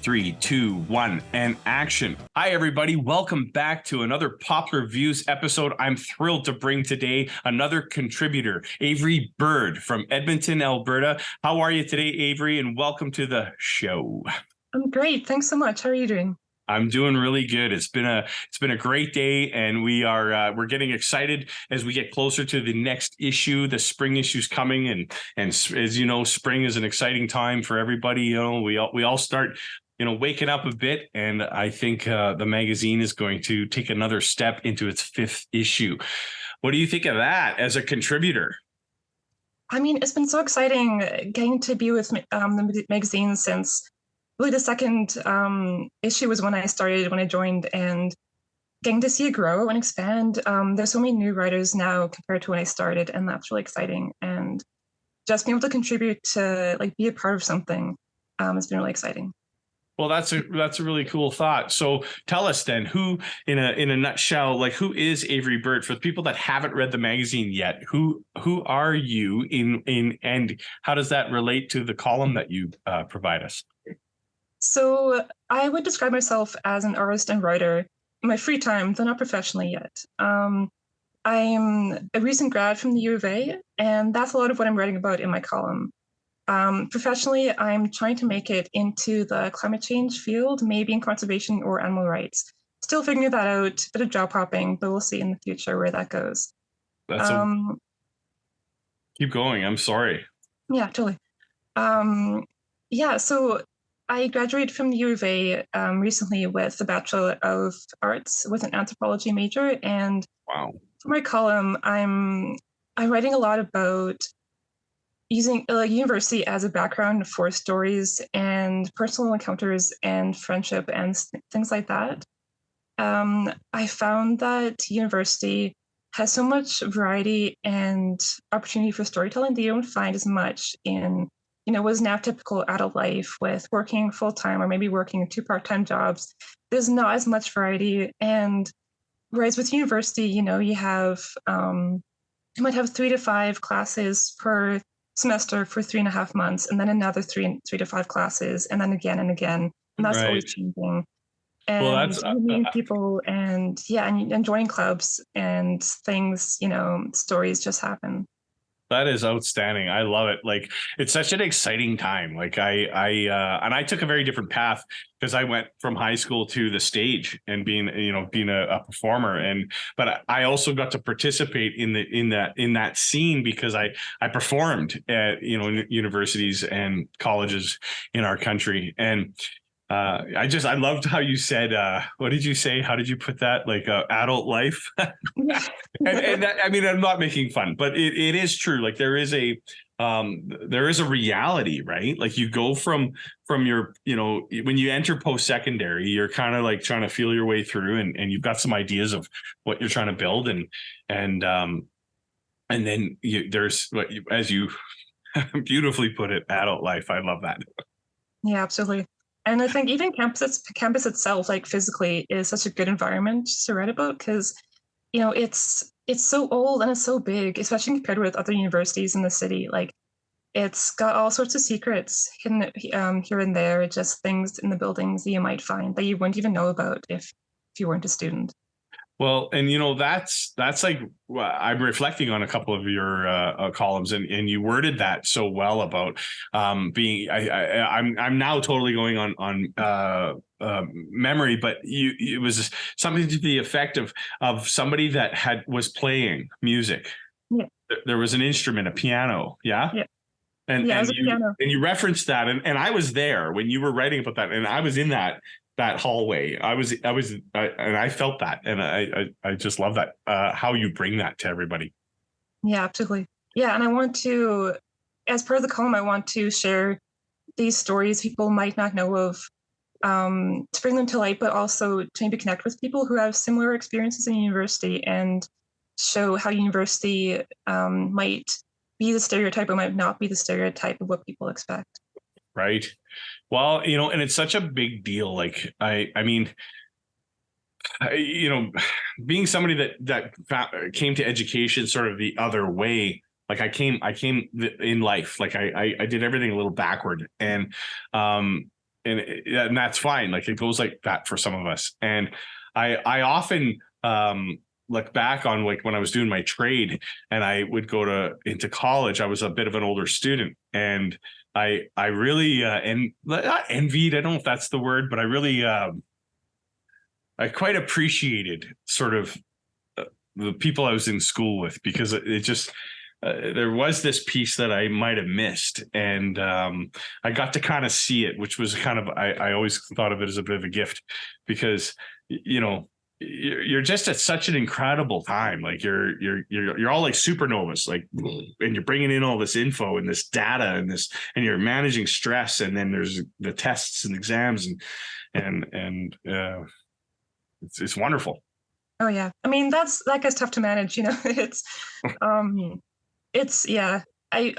3, 2, 1, and action. Hi, everybody. Welcome back to another Poplar Views episode. I'm thrilled to bring today another contributor, Avery Bird from Edmonton, Alberta. How are you today, Avery? And welcome to the show. I'm great. Thanks so much. How are you doing? I'm doing really good. It's been a great day, and we're getting excited as we get closer to the next issue. The spring issue's coming, and as you know, spring is an exciting time for everybody. You know, we all start waking up a bit, and I think the magazine is going to take another step into its 5th issue. What do you think of that as a contributor? I mean, it's been so exciting getting to be with the magazine since really the second issue was when I joined, and getting to see it grow and expand. There's so many new writers now compared to when I started, and that's really exciting. And just being able to contribute to be a part of something has been really exciting. Well, that's a really cool thought. So tell us then, who, in a nutshell, who is Avery Bird? For the people that haven't read the magazine yet, who are you and how does that relate to the column that you provide us? So I would describe myself as an artist and writer in my free time, though not professionally yet. I'm a recent grad from the U of A, and that's a lot of what I'm writing about in my column. Professionally, I'm trying to make it into the climate change field, maybe in conservation or animal rights. Still figuring that out, bit of job hopping, but we'll see in the future where that goes. Keep going. I'm sorry. Yeah, totally. So I graduated from the U of A recently with a Bachelor of Arts with an anthropology major. And wow. For my column, I'm writing a lot about using university as a background for stories and personal encounters and friendship and things like that. I found that university has so much variety and opportunity for storytelling that you don't find as much in what is now typical adult life with working full-time or maybe working 2 part-time jobs. There's not as much variety. And whereas with university, you might have 3 to 5 classes per semester for 3.5 months, and then another 3 to 5 classes, and then again and again. And that's always changing. And that's meeting people and joining clubs and things, stories just happen. That is outstanding. I love it. It's such an exciting time. I took a very different path because I went from high school to the stage and being a performer. But I also got to participate in that scene because I performed at, universities and colleges in our country. And I loved how you said, what did you say? How did you put that? Adult life. and that, I mean, I'm not making fun, but it is true. There is a reality, right? You go from your, when you enter post-secondary, you're kind of trying to feel your way through and you've got some ideas of what you're trying to build. And then there's what as you beautifully put it, adult life. I love that. Yeah, absolutely. And I think even campus itself, physically, is such a good environment to write about because, it's so old and it's so big, especially compared with other universities in the city. It's got all sorts of secrets hidden here and there, just things in the buildings that you might find that you wouldn't even know about if you weren't a student. Well, and that's I'm reflecting on a couple of your columns, and you worded that so well about being. I'm now totally going on memory, but it was something to the effect of somebody that was playing music. Yeah. There was an instrument, a piano. Yeah. Yeah. And you referenced that, and I was there when you were writing about that, and I was in that hallway. I felt that, and I just love that how you bring that to everybody. Yeah, absolutely. Yeah, and I want to, as part of the column, I want to share these stories people might not know of, to bring them to light, but also to maybe connect with people who have similar experiences in university and show how university might be the stereotype or might not be the stereotype of what people expect. Right. Well, and it's such a big deal. I mean, being somebody that came to education sort of the other way, I came in life, I did everything a little backward. And and that's fine. Like it goes like that for some of us. And I often look back on like when I was doing my trade and I would go into college. I was a bit of an older student, and I really and not envied. I don't know if that's the word, but I really I quite appreciated sort of the people I was in school with, because it just there was this piece that I might have missed, and I got to kind of see it, which was kind of I always thought of it as a bit of a gift, because you know you're just at such an incredible time. Like you're all like supernovas, like, and you're bringing in all this info and this data and you're managing stress, and then there's the tests and exams and it's wonderful. Oh yeah. I mean, that gets tough to manage, you know. It's yeah. I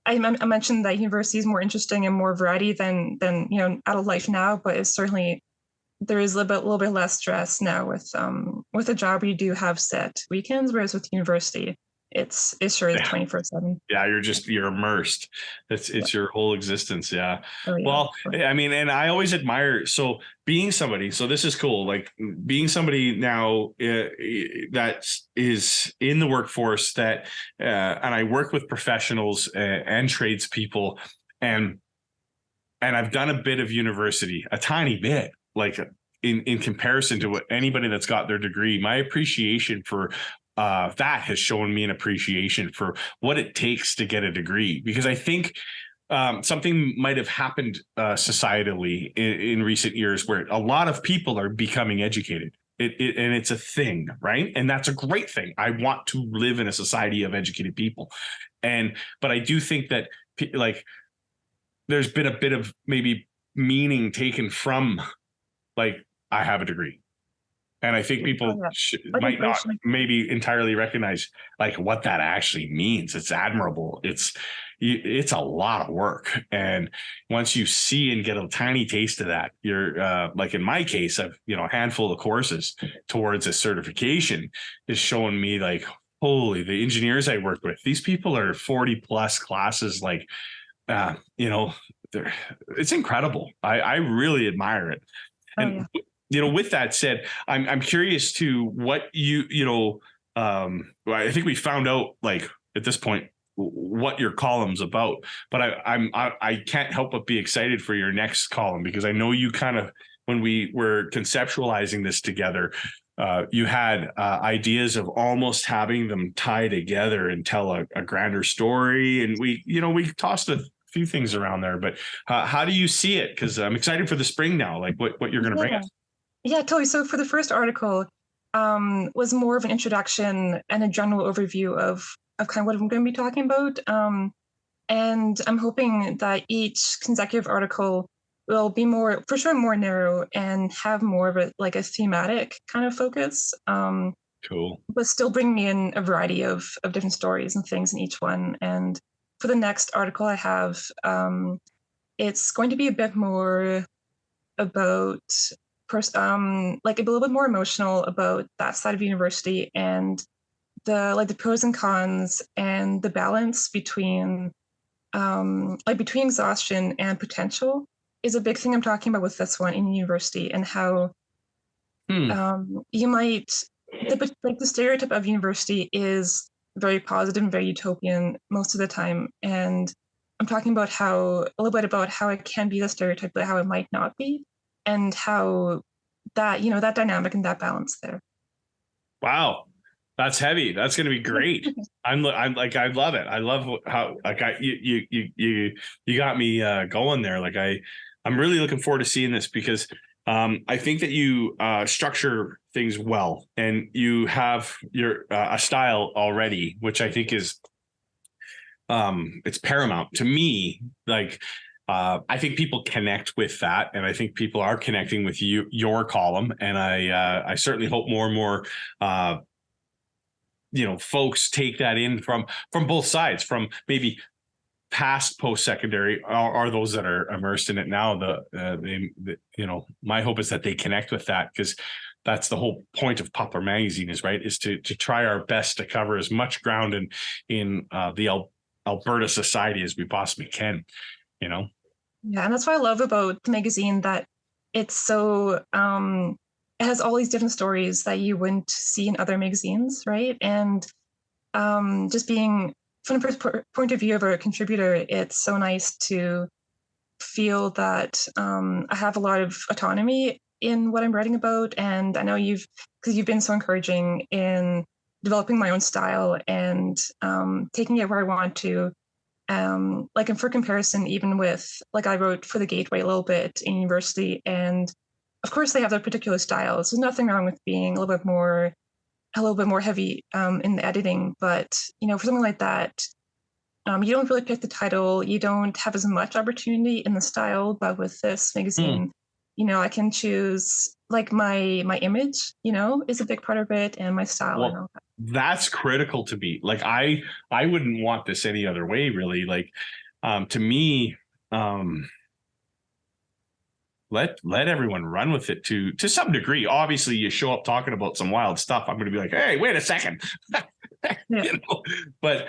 mentioned that university is more interesting and more variety than you know adult life now, but it's certainly there is a little bit less stress now with a job where you do have set weekends, whereas with university, it's sure is 24/7. Yeah, you're immersed. It's your whole existence. Yeah. Oh yeah. Well, I mean, and I always admire, so being somebody, so this is cool, like being somebody now that is in the workforce, that and I work with professionals and tradespeople, and I've done a bit of university, a tiny bit, like in comparison to what anybody that's got their degree. My appreciation for that has shown me an appreciation for what it takes to get a degree, because I think something might have happened societally in recent years where a lot of people are becoming educated. And it's a thing, right? And that's a great thing. I want to live in a society of educated people, but I do think that like there's been a bit of maybe meaning taken from like I have a degree. And I think people might not maybe entirely recognize like what that actually means. It's admirable. It's a lot of work. And once you see and get a tiny taste of that, you're like in my case, I've, a handful of courses towards a certification is showing me like, holy, the engineers I work with, these people are 40 plus classes. Like, it's incredible. I really admire it. And with that said, I'm curious to what I think we found out like at this point what your column's about, but I can't help but be excited for your next column, because I know you kind of, when we were conceptualizing this together, you had ideas of almost having them tie together and tell a grander story, and we tossed a few things around there, but how do you see it? Because I'm excited for the spring now, like what you're going to bring us. Yeah, totally. So for the first article, was more of an introduction and a general overview of kind of what I'm going to be talking about. And I'm hoping that each consecutive article will be more narrow and have more of a thematic kind of focus. Cool. But still bring me in a variety of different stories and things in each one. And for the next article I have, it's going to be a bit more about like a little bit more emotional about that side of university, and the pros and cons and the balance between between exhaustion and potential is a big thing I'm talking about with this one in university, and how you might the stereotype of university is very positive and very utopian most of the time, and I'm talking about a little bit about how it can be the stereotype, but how it might not be, and how that that dynamic and that balance there. Wow, that's heavy. That's going to be great. I'm like, I love it. I love how like you got me going there. Like I'm really looking forward to seeing this, because I think that you structure things well, and you have your a style already, which I think is it's paramount to me. Like I think people connect with that, and I think people are connecting with your column, and I certainly hope more and more folks take that in from both sides, from maybe past post-secondary, are those that are immersed in it now. My hope is that they connect with that, because that's the whole point of Poplar Magazine is to try our best to cover as much ground in the Alberta society as we possibly can. Yeah, and that's what I love about the magazine, that it's so it has all these different stories that you wouldn't see in other magazines, right? And just being from the point of view of a contributor, it's so nice to feel that I have a lot of autonomy in what I'm writing about. And I know because you've been so encouraging in developing my own style and taking it where I want to. Like, and for comparison, even with, like, I wrote for the Gateway a little bit in university, and of course they have their particular styles. There's nothing wrong with being a little bit more heavy in the editing, but for something like that, you don't really pick the title. You don't have as much opportunity in the style, but with this Mm. magazine, I can choose, like, my image, is a big part of it, and my style and Well, all that. that's critical to me. Like I wouldn't want this any other way, really. Like, to me, um, let everyone run with it to some degree. Obviously, you show up talking about some wild stuff, I'm going to be like, hey, wait a second. Yeah. But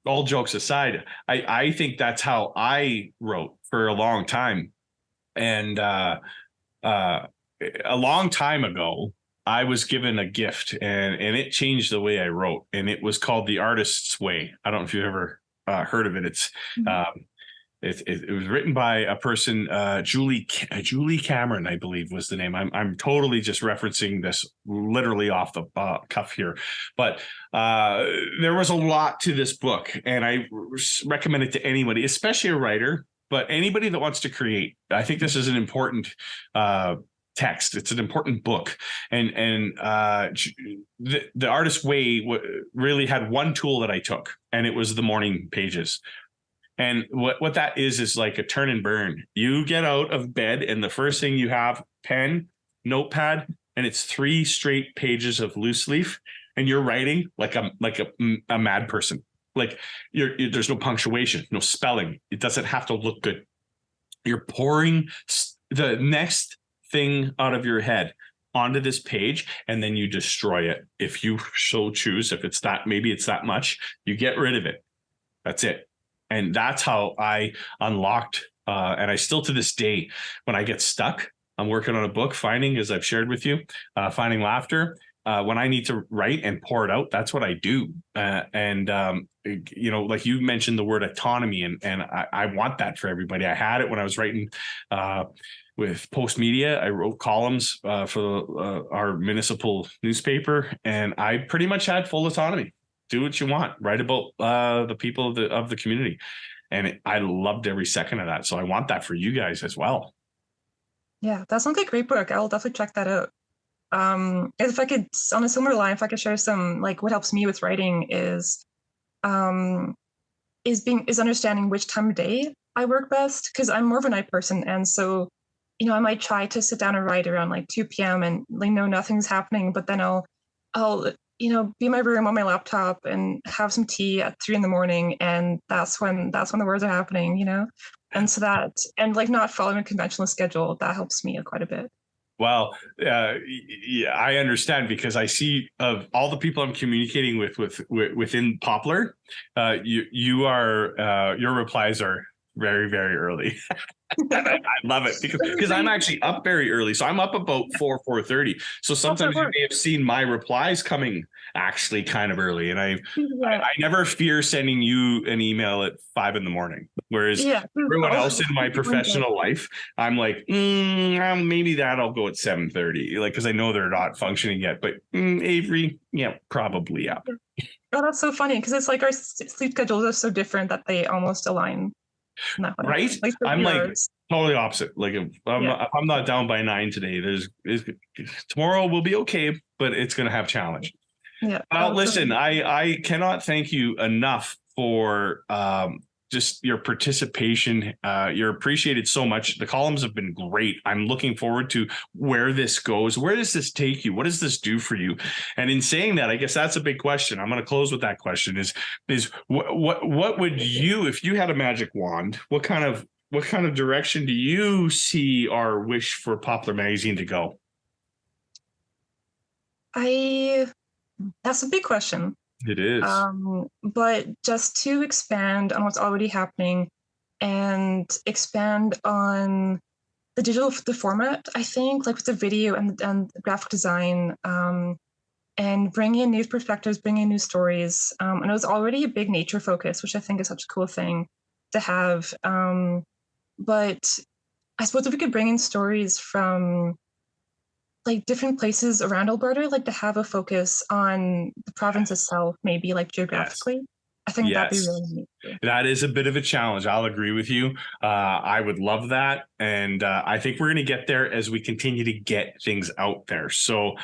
all jokes aside, I think that's how I wrote for a long time. And uh, a long time ago, I was given a gift, and it changed the way I wrote, and it was called The Artist's Way. I don't know if you've ever heard of it. It's Mhm. um, it was written by a person, Julie Cameron, I believe was the name. I'm totally just referencing this literally off the cuff here, but there was a lot to this book, and I recommend it to anybody, especially a writer, but anybody that wants to create. I think this is an important text. It's an important book, and the Artist's Way really had one tool that I took, and it was the morning pages. And what that is like a turn and burn. You get out of bed, and the first thing you have, pen, notepad, and it's 3 straight pages of loose leaf, and you're writing like a mad person. Like there's no punctuation, no spelling. It doesn't have to look good. You're pouring the next thing out of your head onto this page, and then you destroy it if you so choose. If it's that, maybe it's that much, you get rid of it. That's it. And that's how I unlocked. And I still, to this day, when I get stuck, I'm working on a book, finding, as I've shared with you, finding laughter. When I need to write and pour it out, that's what I do. Like you mentioned the word autonomy, and I want that for everybody. I had it when I was writing with Post Media. I wrote columns for our municipal newspaper, and I pretty much had full autonomy. Do what you want, write about the people of the community, and I loved every second of that. So I want that for you guys as well. Yeah, that sounds like a great book. I'll definitely check that out. If I could, on a similar line, if I could share some, like, what helps me with writing um, is understanding which time of day I work best, because I'm more of a night person, and so I might try to sit down and write around like 2 p.m. and, like, no, nothing's happening, but then I'll be in my room on my laptop and have some tea at 3 in the morning, and that's when the words are happening. And so that, and, like, not following a conventional schedule, that helps me quite a bit. Well, yeah, I understand, because I see of all the people I'm communicating within Poplar, your replies are very, very early. And I love it because I'm actually up very early. So I'm up about 4:30. So sometimes you may have seen my replies coming actually kind of early. And I never fear sending you an email at 5 a.m. Whereas everyone else in my professional life, I'm like, maybe that'll go at 7:30, like, because I know they're not functioning yet. But Avery, yeah, probably up. Oh, that's so funny, because it's like our sleep schedules are so different that they almost align. Right? Like I'm like yours. totally opposite. Like if I'm not down by 9 today, tomorrow will be okay, but it's going to have challenge. Yeah. Listen, I cannot thank you enough for just your participation. You're appreciated so much. The columns have been great. I'm looking forward to where this goes. Where does this take you? What does this do for you? And in saying that, I guess that's a big question. I'm going to close with that question: is what would you, if you had a magic wand, what kind of direction do you see or wish for Poplar Magazine to go? That's a big question. It is. But just to expand on what's already happening, and expand on the format, I think, like with the video and graphic design, and bring in new perspectives, bring in new stories. And it was already a big nature focus, which I think is such a cool thing to have. But I suppose if we could bring in stories from like different places around Alberta, like to have a focus on the province itself, maybe like geographically, I think that'd be Yes. really neat too. That is a bit of a challenge. I'll agree with you. I would love that. And I think we're going to get there as we continue to get things out there. So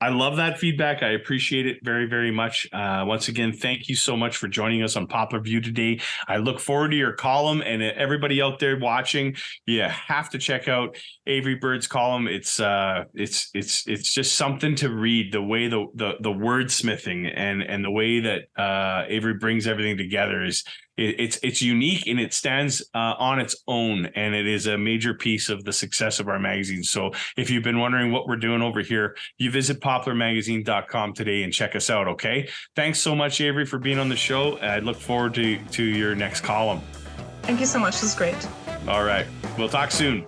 I love that feedback. I appreciate it very, very much. Once again, thank you so much for joining us on PoplarView today. I look forward to your column, and everybody out there watching, you have to check out Avery Bird's column. It's just something to read. The way the wordsmithing and the way that Avery brings everything together is it's unique, and it stands on its own, and it is a major piece of the success of our magazine. So if you've been wondering what we're doing over here, you visit poplarmagazine.com today and check us out. Okay. Thanks so much, Avery, for being on the show. I look forward to your next column. Thank you so much. This is great. All right. We'll talk soon.